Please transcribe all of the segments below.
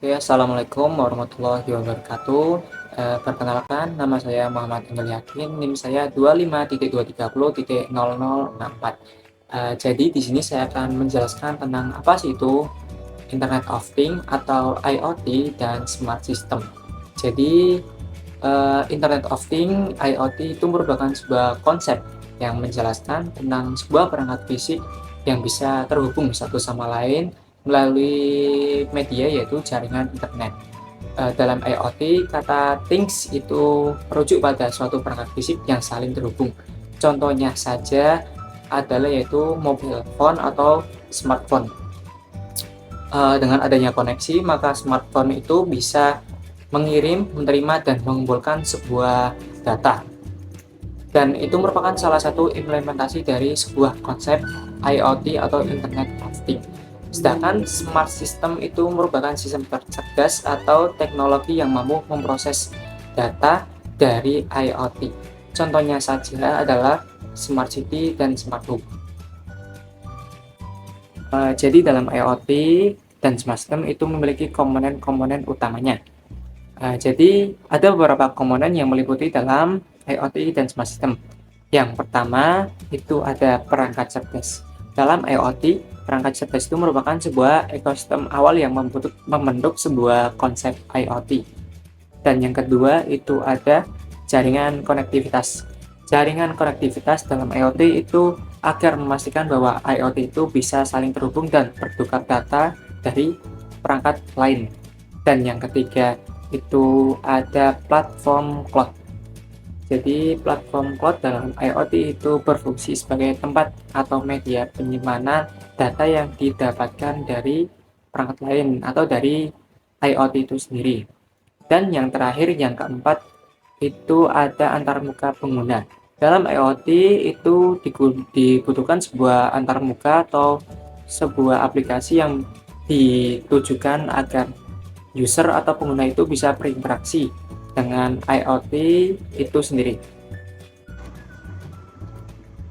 Oke, assalamualaikum warahmatullahi wabarakatuh. Perkenalkan, nama saya Muhammad Engel Yakin, NIM saya 25.230.0064. Jadi di sini saya akan menjelaskan tentang apa sih itu Internet of Things atau IoT dan Smart System. Jadi Internet of Things (IoT) itu merupakan sebuah konsep yang menjelaskan tentang sebuah perangkat fisik yang bisa terhubung satu sama lain melalui media yaitu jaringan internet. Dalam IoT, kata things itu merujuk pada suatu perangkat fisik yang saling terhubung. Contohnya saja adalah yaitu mobile phone atau smartphone. Dengan adanya koneksi, maka smartphone itu bisa mengirim, menerima, dan mengumpulkan sebuah data. Dan itu merupakan salah satu implementasi dari sebuah konsep IoT atau Internet of Things. Sedangkan smart system itu merupakan sistem cerdas atau teknologi yang mampu memproses data dari IoT. Contohnya saja adalah smart city dan smart home. Jadi dalam IoT dan smart system itu memiliki komponen-komponen utamanya. Jadi ada beberapa komponen yang meliputi dalam IoT dan smart system. Yang pertama itu ada perangkat cerdas. Dalam IoT, perangkat cerdas itu merupakan sebuah ekosistem awal yang membentuk sebuah konsep IoT. Dan yang kedua itu ada jaringan konektivitas. Jaringan konektivitas dalam IoT itu agar memastikan bahwa IoT itu bisa saling terhubung dan bertukar data dari perangkat lain. Dan yang ketiga itu ada platform cloud. Jadi platform cloud dalam IoT itu berfungsi sebagai tempat atau media penyimpanan data yang didapatkan dari perangkat lain atau dari IoT itu sendiri. Dan yang terakhir, yang keempat, itu ada antarmuka pengguna. Dalam IoT itu dibutuhkan sebuah antarmuka atau sebuah aplikasi yang ditujukan agar user atau pengguna itu bisa berinteraksi dengan IoT itu sendiri.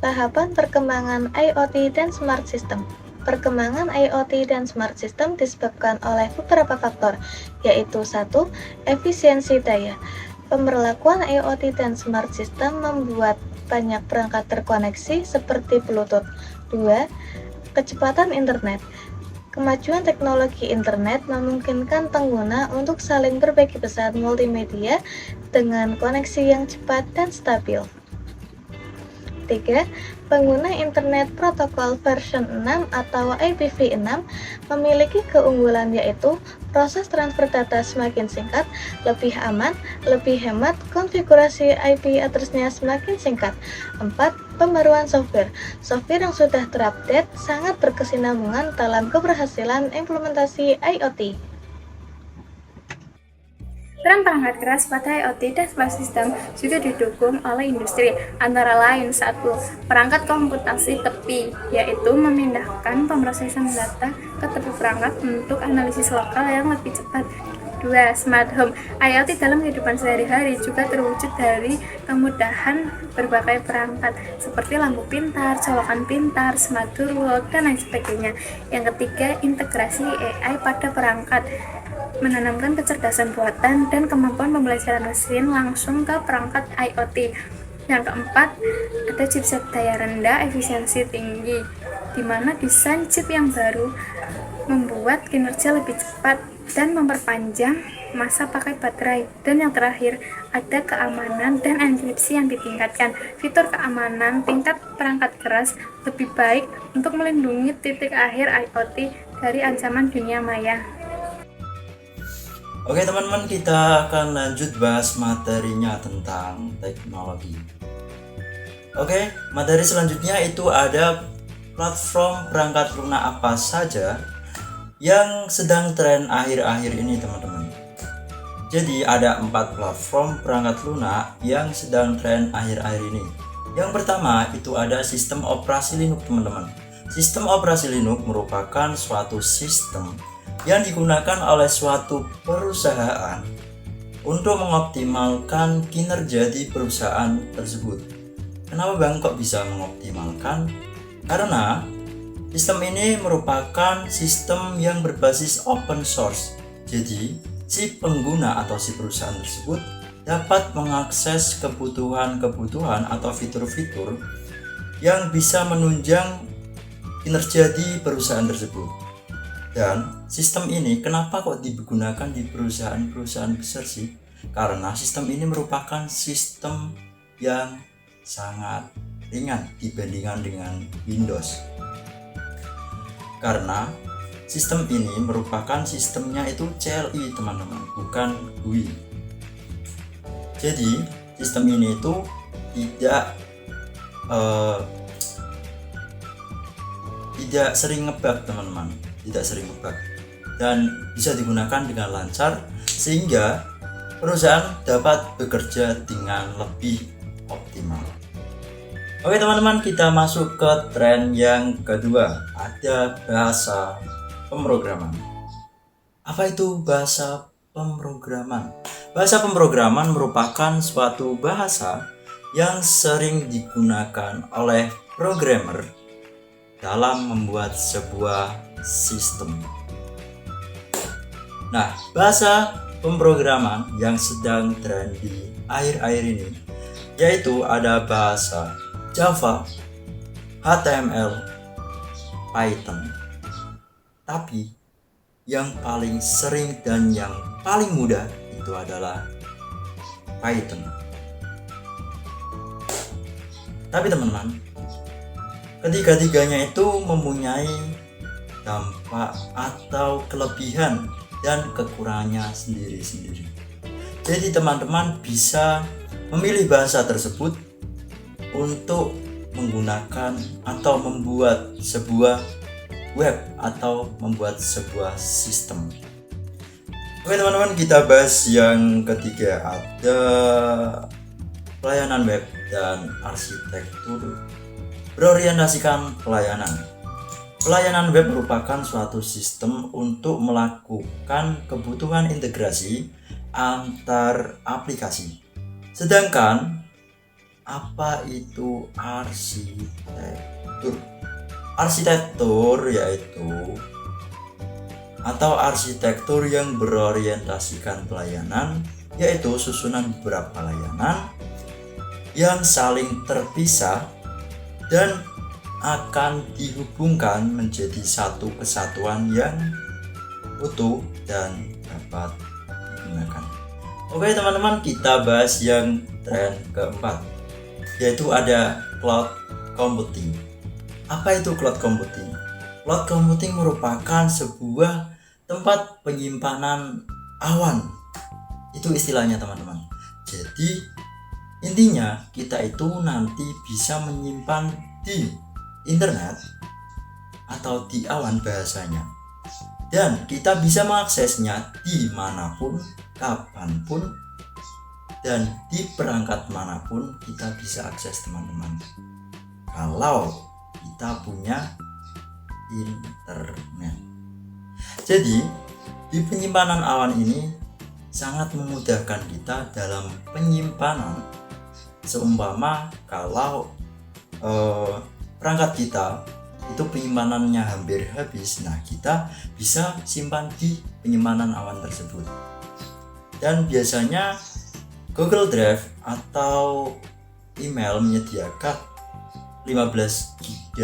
Tahapan perkembangan IoT dan Smart System. Perkembangan IoT dan Smart System disebabkan oleh beberapa faktor, yaitu 1. Efisiensi daya. Pemberlakuan IoT dan Smart System membuat banyak perangkat terkoneksi seperti Bluetooth. 2. Kecepatan internet. Kemajuan teknologi internet memungkinkan pengguna untuk saling berbagi pesan multimedia dengan koneksi yang cepat dan stabil. 3. Pengguna Internet Protocol version 6 atau IPv6 memiliki keunggulan yaitu proses transfer data semakin singkat, lebih aman, lebih hemat, konfigurasi IP address-nya semakin singkat. 4. Pembaruan software. Software yang sudah terupdate sangat berkesinambungan dalam keberhasilan implementasi IoT. Peran perangkat keras pada IoT dan smart system juga didukung oleh industri, antara lain 1. Perangkat komputasi tepi, yaitu memindahkan pemrosesan data ke tepi perangkat untuk analisis lokal yang lebih cepat. 2. Smart home. IoT dalam kehidupan sehari-hari juga terwujud dari kemudahan berbagai perangkat seperti lampu pintar, colokan pintar, smart door lock, dan lain sebagainya. Yang ketiga, integrasi AI pada perangkat, menanamkan kecerdasan buatan dan kemampuan pembelajaran mesin langsung ke perangkat IoT. Yang keempat, ada chipset daya rendah efisiensi tinggi, di mana desain chip yang baru membuat kinerja lebih cepat dan memperpanjang masa pakai baterai. Dan yang terakhir, ada keamanan dan enkripsi yang ditingkatkan. Fitur keamanan tingkat perangkat keras lebih baik untuk melindungi titik akhir IoT dari ancaman dunia maya. Oke teman-teman, kita akan lanjut bahas materinya tentang teknologi. Oke, materi selanjutnya itu ada platform perangkat lunak apa saja yang sedang tren akhir-akhir ini teman-teman. Jadi ada 4 platform perangkat lunak yang sedang tren akhir-akhir ini. Yang pertama itu ada sistem operasi Linux teman-teman. Sistem operasi Linux merupakan suatu sistem yang digunakan oleh suatu perusahaan untuk mengoptimalkan kinerja di perusahaan tersebut. Kenapa Bang kok bisa mengoptimalkan? Karena sistem ini merupakan sistem yang berbasis open source. Jadi, si pengguna atau si perusahaan tersebut dapat mengakses kebutuhan-kebutuhan atau fitur-fitur yang bisa menunjang kinerja di perusahaan tersebut. Dan sistem ini kenapa kok digunakan di perusahaan-perusahaan besar sih? Karena sistem ini merupakan sistem yang sangat ringan dibandingkan dengan Windows. Karena sistem ini merupakan sistemnya itu CLI teman-teman, bukan GUI. Jadi sistem ini itu tidak sering ngebug teman-teman, tidak sering ngebug dan bisa digunakan dengan lancar sehingga perusahaan dapat bekerja dengan lebih optimal. Oke teman-teman, kita masuk ke tren yang kedua, ada bahasa pemrograman. Apa itu bahasa pemrograman? Bahasa pemrograman merupakan suatu bahasa yang sering digunakan oleh programmer dalam membuat sebuah sistem. Nah, bahasa pemrograman yang sedang tren di akhir-akhir ini yaitu ada bahasa Java, HTML, Python. Tapi yang paling sering dan yang paling mudah itu adalah Python. Tapi teman-teman, ketiga-tiganya itu mempunyai dampak atau kelebihan dan kekurangannya sendiri-sendiri. Jadi teman-teman bisa memilih bahasa tersebut untuk menggunakan atau membuat sebuah web atau membuat sebuah sistem. Oke teman-teman, kita bahas yang ketiga, ada pelayanan web dan arsitektur berorientasikan pelayanan. Pelayanan web merupakan suatu sistem untuk melakukan kebutuhan integrasi antar aplikasi. Sedangkan apa itu arsitektur? Arsitektur yaitu atau arsitektur yang berorientasikan pelayanan, yaitu susunan beberapa layanan yang saling terpisah dan akan dihubungkan menjadi satu kesatuan yang utuh dan dapat digunakan. Oke teman-teman, kita bahas yang tren keempat, yaitu ada cloud computing. Apa itu cloud computing? Cloud computing merupakan sebuah tempat penyimpanan awan. Itu istilahnya teman-teman. Jadi intinya kita itu nanti bisa menyimpan di internet atau di awan bahasanya. Dan kita bisa mengaksesnya dimanapun, kapanpun, dan di perangkat manapun kita bisa akses teman-teman. Kalau kita punya internet. Jadi di penyimpanan awan ini sangat memudahkan kita dalam penyimpanan. Seumpama kalau perangkat kita itu penyimpanannya hampir habis, nah kita bisa simpan di penyimpanan awan tersebut. Dan biasanya Google Drive atau email menyediakan 15 GB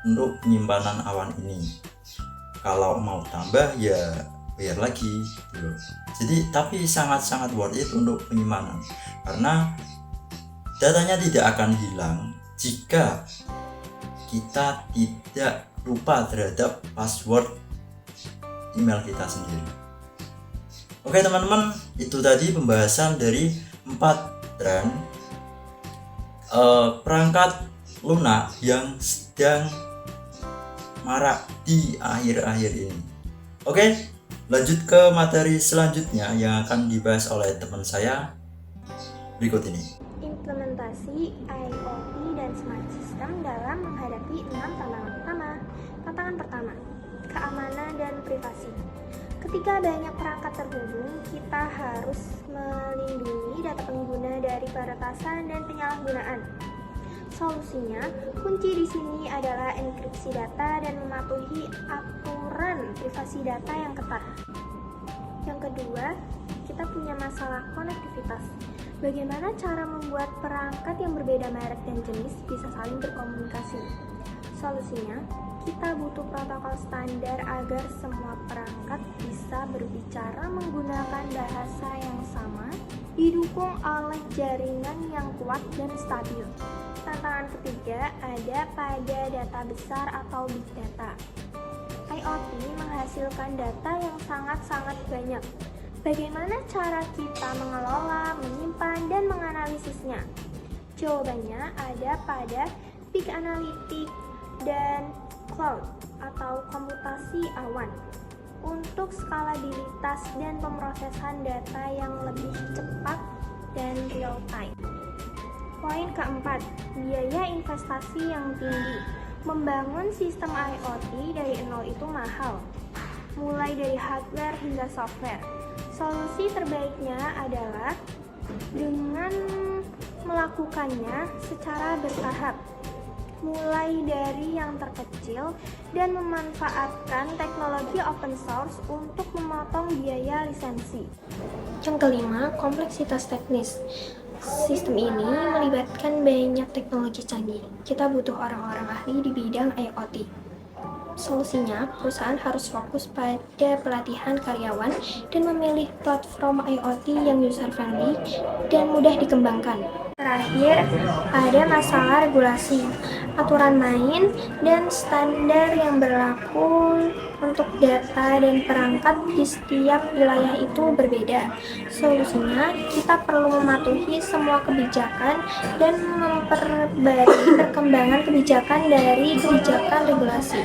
untuk penyimpanan awan ini. Kalau mau tambah ya bayar lagi gitu. Jadi tapi sangat-sangat worth it untuk penyimpanan, karena datanya tidak akan hilang jika kita tidak lupa terhadap password email kita sendiri. Oke teman-teman, itu tadi pembahasan dari 4 tren perangkat lunak yang sedang marak di akhir-akhir ini. Oke, lanjut ke materi selanjutnya yang akan dibahas oleh teman saya berikut ini. Implementasi IoT dan Smart System dalam menghadapi 6 tantangan utama. Tantangan pertama, keamanan dan privasi. Ketika banyak perangkat terhubung, kita harus melindungi data pengguna dari peretasan dan penyalahgunaan. Solusinya, kunci di sini adalah enkripsi data dan mematuhi aturan privasi data yang ketat. Yang kedua, kita punya masalah konektivitas. Bagaimana cara membuat perangkat yang berbeda merek dan jenis bisa saling berkomunikasi? Solusinya, kita butuh protokol standar agar semua perangkat bisa berbicara menggunakan bahasa yang sama, didukung oleh jaringan yang kuat dan stabil. Tantangan ketiga ada pada data besar atau big data. IoT menghasilkan data yang sangat-sangat banyak. Bagaimana cara kita mengelola, menyimpan, dan menganalisisnya? Jawabannya ada pada big analytics dan cloud atau komputasi awan untuk skalabilitas dan pemrosesan data yang lebih cepat dan real time. Poin keempat, biaya investasi yang tinggi. Membangun sistem IoT dari nol itu mahal, mulai dari hardware hingga software. Solusi terbaiknya adalah dengan melakukannya secara bertahap, mulai dari yang terkecil dan memanfaatkan teknologi open source untuk memotong biaya lisensi. Yang kelima, kompleksitas teknis. Sistem ini melibatkan banyak teknologi canggih. Kita butuh orang-orang ahli di bidang IoT. Solusinya, perusahaan harus fokus pada pelatihan karyawan dan memilih platform IoT yang user-friendly dan mudah dikembangkan. Terakhir, ada masalah regulasi, aturan main, dan standar yang berlaku untuk data dan perangkat di setiap wilayah itu berbeda. Solusinya, kita perlu mematuhi semua kebijakan dan memperbarui perkembangan kebijakan dari kebijakan regulasi.